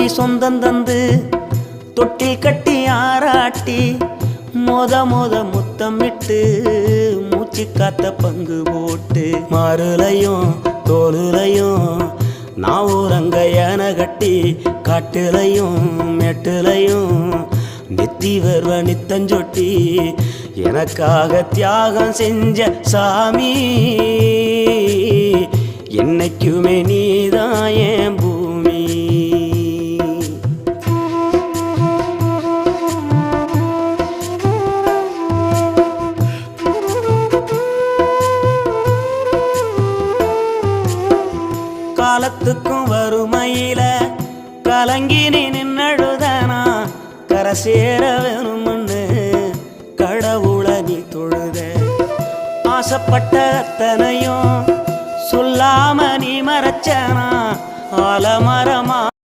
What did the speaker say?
கோடி சொந்தம் தந்து தொட்டி கட்டி ஆராட்டி மொத முத்தமிட்டு மூச்சு காத்த பங்கு போட்டு மாறுலையும் தோலுலையும் நான் ஊரங்க யானை கட்டி காட்டுலையும் மெட்டுலையும் நெத்தி வருவ நித்தஞ்சொட்டி எனக்காக தியாகம் செஞ்ச சாமி என்னைக்குமே நீதான் என் பூமி. காலத்துக்கும் வறுமையில கலங்கி நீ நின்னழுதனா கரை சேர வேணும்னு கடவுளை நீ தொழுத ஆசைப்பட்ட அத்தனையும் சொல்லாம நீ மறைச்சனா ஆலமரமா